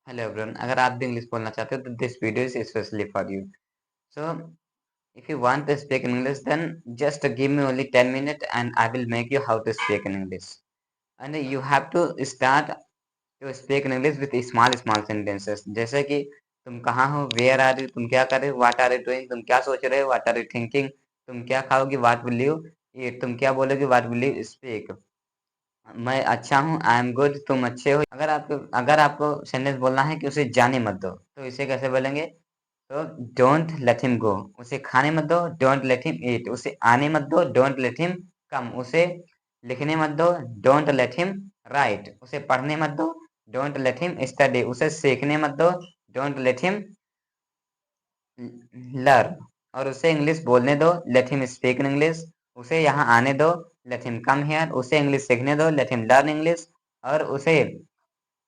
Hello everyone, अगर आप भी इंग्लिश बोलना चाहते हो तो this video is specially for you. So if you want to speak in English, then just give me only 10 minutes and I will make you how to speak in English. And you have to start to speak in English with small sentences. जैसे कि तुम कहाँ हो, where are you, तुम क्या कर रहे हो, व्हाट आर यू डूइंग, तुम क्या सोच रहे हो, व्हाट आर यू थिंकिंग, तुम क्या खाओगे, व्हाट विल यू ईट, तुम क्या बोलोगे, व्हाट विल यू स्पीक। मैं अच्छा हूँ, आई एम गुड, तुम अच्छे हो। अगर आपको सेंटेंस बोलना है कि उसे जाने मत दो, तो इसे कैसे बोलेंगे? तो डोंट लेट हिम गो, उसे खाने मत दो, डोंट लेट हिम ईट, उसे आने मत दो, डोंट लेट हिम कम, उसे लिखने मत दो, डोंट लेट हिम राइट, उसे पढ़ने मत दो, डोंट लेट हिम स्टडी, उसे सीखने मत दो, डोंट लेट हिम लर्न, और उसे इंग्लिश बोलने दो, let him speak in English, उसे यहाँ आने दो, लेट हिम कम हियर, उसे इंग्लिश सीखने दो, लेट हिम लर्न इंग्लिश, और उसे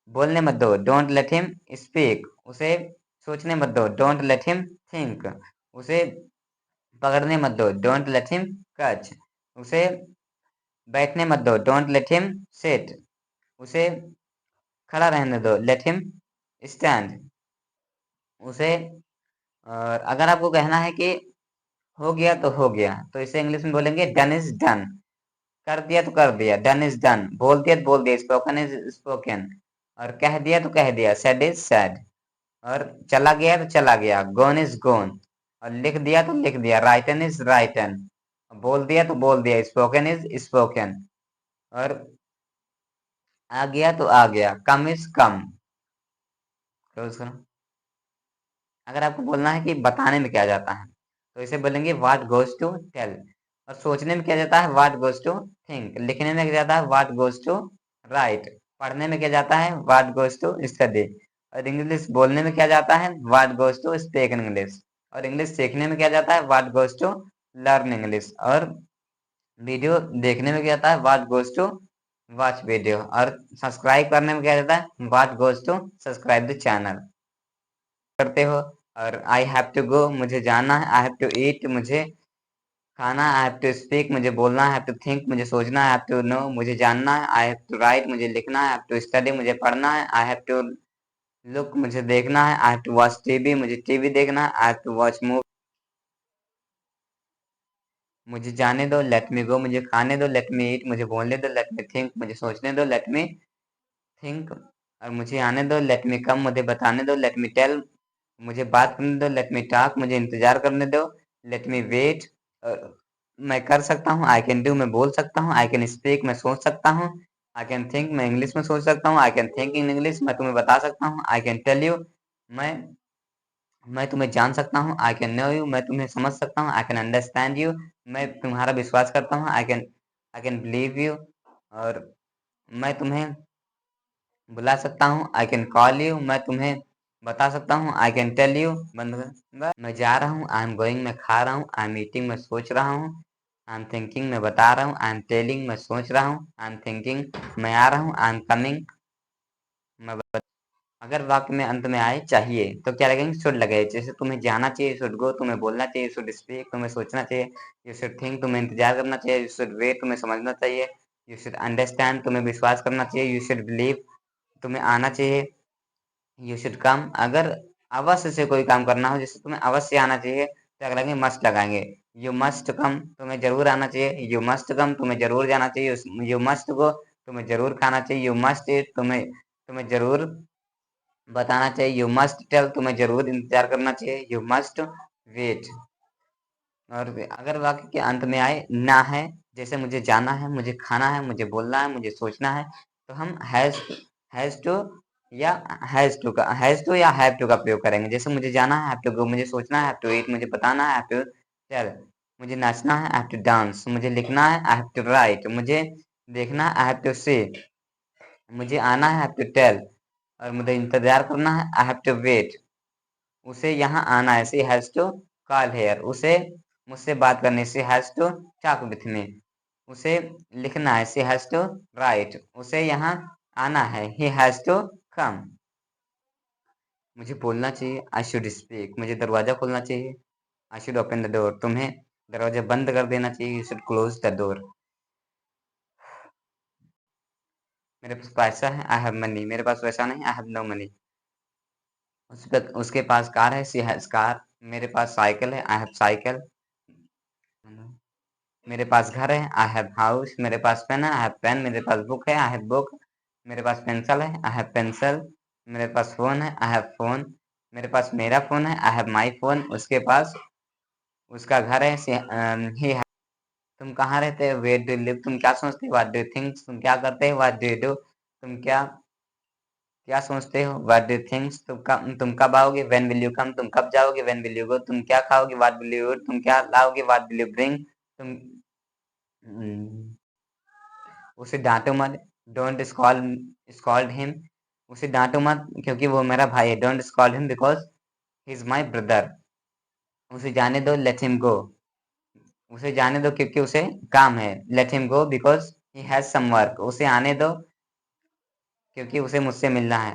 बोलने मत दो, डोंट लेट हिम स्पीक, उसे सोचने मत दो, डोंट लेट हिम थिंक, उसे पकड़ने मत दो, डोंट लेट हिम कैच, उसे बैठने मत दो, डोंट लेट हिम सिट, उसे खड़ा रहने दो, लेट हिम स्टैंड, उसे। और अगर आपको कहना है कि हो गया तो हो गया, तो इसे इंग्लिश में बोलेंगे डन इज डन, कर दिया तो कर दिया, डन इज डन, बोल दिया तो बोल दिया, स्पोकन इज स्पोकन, और कह दिया तो कह दिया, सेड इज सेड, और चला गया तो चला गया, गोन इज गोन, और लिख दिया तो लिख दिया, राइटन इज राइटन, बोल दिया तो बोल दिया, स्पोकन इज स्पोकन, और आ गया तो आ गया, कम इज कम। क्लोज करो। अगर आपको बोलना है कि बताने में क्या जाता है, तो इसे बोलेंगे व्हाट गोज टू टेल, और सोचने में क्या जाता है, व्हाट गोज टू थिंक, लिखने में क्या जाता है, व्हाट गोज टू राइट, पढ़ने में क्या जाता है, व्हाट गोज टू स्टडी, और इंग्लिश बोलने में क्या जाता है, what goes to speak in English, और इंग्लिश सीखने में क्या जाता है, what goes to learn English, और वीडियो देखने में क्या जाता है, what goes to watch video, और सब्सक्राइब करने में क्या जाता है, what goes to subscribe the channel करते हो। और आई हैव टू गो, मुझे जाना है, आई हैव टू ईट, मुझे खाना, आई हैव टू स्पीक, मुझे बोलना, आई हैव टू थिंक, मुझे सोचना, आई हैव टू नो, मुझे जानना है, आई हैव टू राइट, मुझे लिखना है, आई हैव टू स्टडी, मुझे पढ़ना है, आई हैव टू लुक, मुझे देखना है, I have to watch TV, मुझे टीवी देखना है, I have to watch movie, मुझे जाने दो, लेट मी गो, मुझे खाने दो, लेट मी ईट, मुझे बोलने दो, लेट मी थिंक, मुझे सोचने दो, लेट मी थिंक, और मुझे आने दो, लेट मी कम, मुझे बताने दो, लेट मी टेल, मुझे बात करने दो, लेट मी टॉक, मुझे इंतजार करने दो, लेट मी वेट। मैं कर सकता हूँ, आई कैन डू, मैं बोल सकता हूँ, आई कैन स्पीक, मैं सोच सकता हूँ, आई कैन थिंक, मैं इंग्लिश में सोच सकता हूँ, I can think in English, मैं तुम्हें बता सकता हूँ, आई कैन टेल यू, मैं मैं तुम्हें जान सकता हूँ, आई कैन नो यू, मैं तुम्हें समझ सकता हूँ, आई कैन अंडरस्टैंड यू, मैं तुम्हारा विश्वास करता हूँ, आई कैन बिलीव यू, और मैं तुम्हें बुला सकता हूँ, आई कैन कॉल यू, मैं तुम्हें बता सकता हूँ, आई कैन टेल यू। बंद कर। मैं जा रहा हूँ, आई एम गोइंग, मैं खा रहा हूँ, आई एम ईटिंग, मैं सोच रहा हूँ, आई एम थिंकिंग, मैं बता रहा हूँ, आई एम टेलिंग, मैं सोच रहा हूँ, आई एम थिंकिंग, मैं आ रहा हूँ, आई एम कमिंग, मैं अगर वाक्य में अंत में आए चाहिए तो क्या लगेंगे, शुड लगे, जैसे तुम्हें जाना चाहिए, शुड गो, तुम्हें बोलना चाहिए, शुड स्पीक, तुम्हें सोचना चाहिए, यू शुड थिंक, तुम्हें इंतजार करना चाहिए, यू शुड वेट, तुम्हें समझना चाहिए, यू शुड अंडरस्टैंड, तुम्हें विश्वास करना चाहिए, यू शुड बिलीव, तुम्हें आना चाहिए, यू शुड कम। अगर अवश्य से कोई काम करना हो, जैसे तुम्हें अवश्य आना चाहिए, तो अगला लगाएंगे मस्ट लगाएंगे, यू मस्ट कम, तुम्हें जरूर आना चाहिए, यू मस्ट कम, तुम्हें जरूर जाना चाहिए, यू मस्ट गो, तुम्हें जरूर खाना चाहिए, यू मस्ट ईट, तुम्हें तुम्हें जरूर बताना चाहिए, यू मस्ट टेल, तुम्हें जरूर इंतजार करना चाहिए, यू मस्ट वेट। और अगर वाक्य के अंत में आए ना है, जैसे मुझे जाना है, मुझे खाना है, मुझे बोलना है, मुझे सोचना है, तो हम हैज टू या हैज टू या हैव टू का प्रयोग करेंगे। जैसे मुझे जाना है, हैव टू गो, मुझे सोचना है, हैव टू ईट, मुझे बताना है, हैव टू टेल, मुझे नाचना है, हैव टू डांस, मुझे लिखना है, आई हैव टू राइट, मुझे देखना है, आई हैव टू सी, मुझे आना है, हैव टू टेल, और मुझे इंतजार करना है, आई हैव टू वेट, उसे यहाँ आना है, she has to call here, उसे मुझसे बात करनी, she has to talk with me, उसे लिखना है, शी हैज टू राइट, उसे यहाँ आना है, ही हैज टू कम, मुझे बोलना चाहिए, आई शुड स्पीक, मुझे दरवाजा खोलना चाहिए, I should open the door, तुम्हें दरवाजा बंद कर देना चाहिए, you should close the door. मेरे पास पैसा है, आई हैव मनी, मेरे पास पैसा नहीं, आई हैव नो मनी, उसके पास कार है, शी हैज कार। मेरे पास साइकिल है, आई हैव साइकिल। मेरे पास घर है, आई हैव हाउस। मेरे पास पेन है, आई हैव पेन। मेरे पास बुक है, आई हैव बुक। मेरे पास पेंसिल है, आई हैव पेंसिल। मेरे पास फोन है, आई हैव फोन। मेरे पास मेरा फोन है, आई हैव माई फोन। उसके पास उसका घर है, ही है। तुम कहाँ रहते हो, वेयर डू लिव। तुम क्या सोचते हो, व्हाट डू थिंक। तुम क्या करते हो, व्हाट डू डू। तुम क्या क्या सोचते हो, व्हाट डू थिंक्स। तुम कब आओगे, व्हेन विल यू कम। तुम कब जाओगे, व्हेन विल यू गो। तुम क्या खाओगे, व्हाट विल यू ईट। तुम क्या लाओगे, व्हाट विल यू ब्रिंग। तुम हम्म, उसे डांटो मत। Don't scold him. उसे डांटो मत क्योंकि वो मेरा भाई है। Don't scold him because he is my brother. उसे जाने दो, लेट हिम गो। उसे जाने दो क्योंकि उसे काम है। Let him go because he has some work. उसे आने दो क्योंकि उसे मुझसे मिलना है।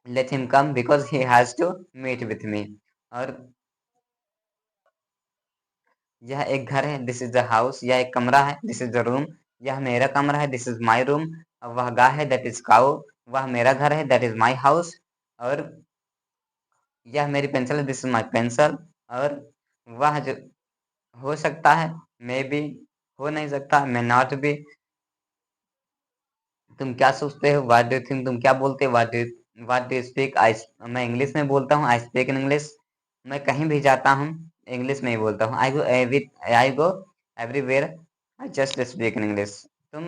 Let him come because he has to meet with me. और यह एक घर है, दिस इज द हाउस। यह एक कमरा है, दिस इज द रूम। यह मेरा कमरा है, दिस इज माई रूम। वह गाय है, दैट इज काउ। वह मेरा घर है, दैट इज माई हाउस। और यह मेरी पेंसिल है, दिस इज माई पेंसिल। और वह जो हो सकता है, मे बी, हो नहीं सकता, मे नॉट बी। तुम क्या सोचते हो, व्हाट डू थिंक। तुम क्या बोलते हो, व्हाट डू स्पीक। आई मैं इंग्लिश में बोलता हूँ, आई स्पीक इन इंग्लिश। मैं कहीं भी जाता हूँ, इंग्लिश में ही बोलता हूँ। I go everywhere, I just speak in English. तुम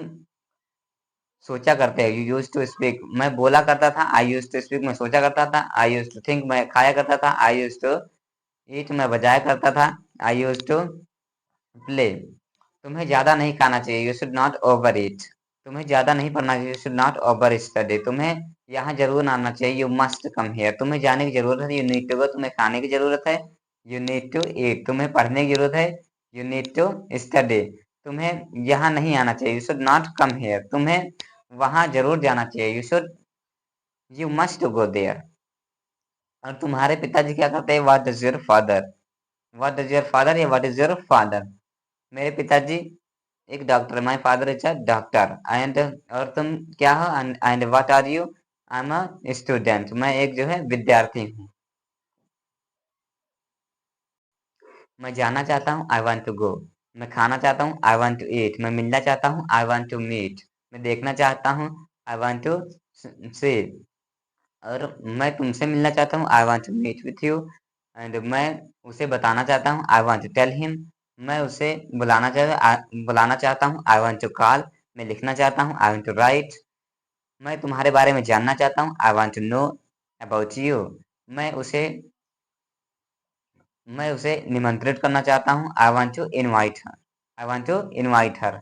सोचा करते हो, यू यूज टू स्पीक। मैं बोला करता था, आई यूज टू स्पीक। मैं सोचा करता था, आई यूज टू थिंक। मैं खाया करता था, आई यूज टू ईट। मैं बजाया करता था, आई यूज टू प्ले। तुम्हें ज्यादा नहीं खाना चाहिए, यू शुड नॉट ओवर ईट। तुम्हें ज्यादा नहीं पढ़ना चाहिए, you should not over study. तुम्हें यहाँ जरूर आना चाहिए, यू मस्ट कम हियर। तुम्हें जाने की जरूरत है, यू नीड टू गो। तुम्हें खाने की जरूरत है, यू नीड टू ईट। तुम्हें पढ़ने की जरूरत है, यू नीड टू स्टडी। तुम्हें यहाँ नहीं आना चाहिए, you should not come here. तुम्हें वहां जरूर जाना चाहिए, यू मस्ट गो देयर। और तुम्हारे पिताजी क्या करते हैं, what does your father. What does your father या व्हाट इज योर फादर। मेरे पिताजी एक doctor, my father is a doctor. And और तुम क्या हो, and what are you. I am a student. मैं एक जो है विद्यार्थी हूँ। मैं जाना चाहता हूँ, आई वांट टू गो। मैं खाना चाहता हूँ, आई वांट टू ईट। मैं मिलना चाहता हूँ, आई वांट टू मीट। मैं देखना चाहता हूँ, आई वांट टू सी। और मैं तुमसे मिलना चाहता हूँ, I want to meet with you. And मैं उसे बताना चाहता हूँ, I want to tell him. मैं उसे बुलाना चाहता हूँ, आई वांट टू कॉल। मैं लिखना चाहता हूँ, आई वांट टू राइट। मैं तुम्हारे बारे में जानना चाहता हूँ, I want to know about you. मैं उसे मैं उसे निमंत्रित करना चाहता हूँ, I want to invite her. I want to invite her.